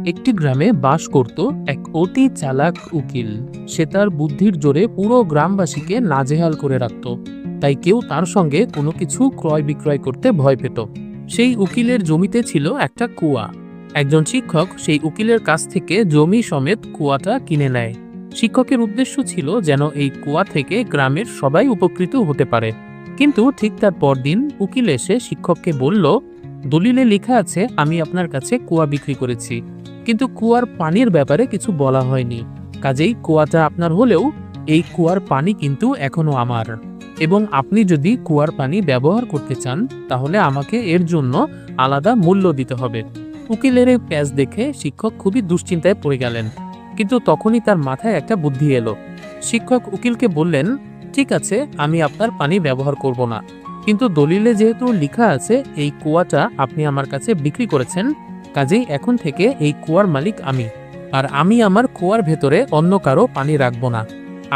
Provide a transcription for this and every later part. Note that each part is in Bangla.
একটি গ্রামে বাস করত এক অতি চালাক উকিল। সে তার বুদ্ধির জোরে পুরো গ্রামবাসীকে নাজেহাল করে রাখত। তাই কেউ তার সঙ্গে কোনো কিছু ক্রয় বিক্রয় করতে ভয় পেত। সেই উকিলের জমিতে ছিল একটা কুয়া। একজন শিক্ষক সেই উকিলের কাছ থেকে জমি সমেত কুয়াটা কিনে নেয়। শিক্ষকের উদ্দেশ্য ছিল যেন এই কুয়া থেকে গ্রামের সবাই উপকৃত হতে পারে। কিন্তু ঠিক তার পরদিন উকিল এসে শিক্ষককে বলল, দলিলে লেখা আছে আমি আপনার কাছে কুয়া বিক্রি করেছি, কিন্তু কুয়ার পানির ব্যাপারে কিছু বলা হয়নি। কাজেই কুয়াটা আপনার হলেও এই কুয়ার পানি কিন্তু এখনো আমার, এবং আপনি যদি কুয়ার পানি ব্যবহার করতে চান তাহলে আমাকে এর জন্য আলাদা মূল্য দিতে হবে। উকিলের এই প্যাচ দেখে শিক্ষক খুবই দুশ্চিন্তায় পড়ে গেলেন। কিন্তু তখনই তার মাথায় একটা বুদ্ধি এলো। শিক্ষক উকিলকে বললেন, ঠিক আছে, আমি আপনার পানি ব্যবহার করব না, কিন্তু দলিলে যেহেতু লেখা আছে এই কুয়াটা আপনি আমার কাছে বিক্রি করেছেন, কাজেই এখন থেকে এই কুয়ার মালিক আমি, আর আমি আমার কুয়ার ভেতরে অন্য কারো পানি রাখবো না।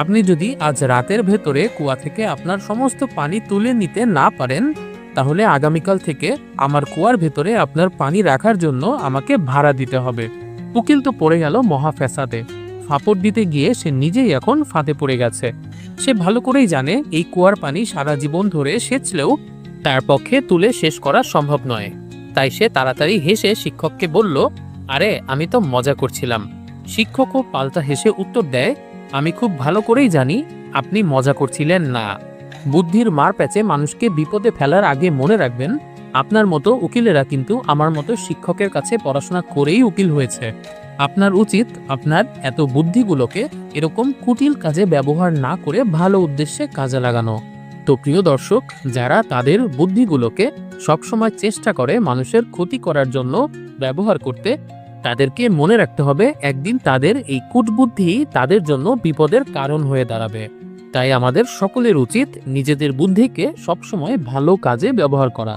আপনি যদি আজ রাতের ভেতরে কুয়া থেকে আপনার সমস্ত পানি তুলে নিতে না পারেন, তাহলে আগামীকাল থেকে আমার কুয়ার ভেতরে আপনার পানি রাখার জন্য আমাকে ভাড়া দিতে হবে। উকিল তো পড়ে গেল মহা ফ্যাসাদে। ফাপড় দিতে গিয়ে সে নিজেই এখন ফাঁদে পড়ে গেছে। সে ভালো করেই জানে এই কুয়ার পানি সারা জীবন ধরে সেচলেও তার পক্ষে তুলে শেষ করা সম্ভব নয়। তাই সে তাড়াতাড়ি হেসে শিক্ষককে বলল, আরে আমি তো মজা করছিলাম। শিক্ষকও পাল্টা হেসে উত্তর দেয়, আমি খুব ভালো করেই জানি আপনি মজা করছিলেন না। বুদ্ধির মার প্যাচে মানুষকে বিপদে ফেলার আগে মনে রাখবেন, আপনার মতো উকিলেরা কিন্তু আমার মতো শিক্ষকের কাছে পড়াশোনা করেই উকিল হয়েছে। আপনার উচিত আপনার এত বুদ্ধিগুলোকে এরকম কুটিল কাজে ব্যবহার না করে ভালো উদ্দেশ্যে কাজে লাগানো। তো প্রিয় দর্শক, যারা তাদের বুদ্ধিগুলোকে সবসময় চেষ্টা করে মানুষের ক্ষতি করার জন্য ব্যবহার করতে, তাদেরকে মনে রাখতে হবে একদিন তাদের এই কুটবুদ্ধি তাদের জন্য বিপদের কারণ হয়ে দাঁড়াবে। তাই আমাদের সকলের উচিত নিজেদের বুদ্ধিকে সবসময় ভালো কাজে ব্যবহার করা।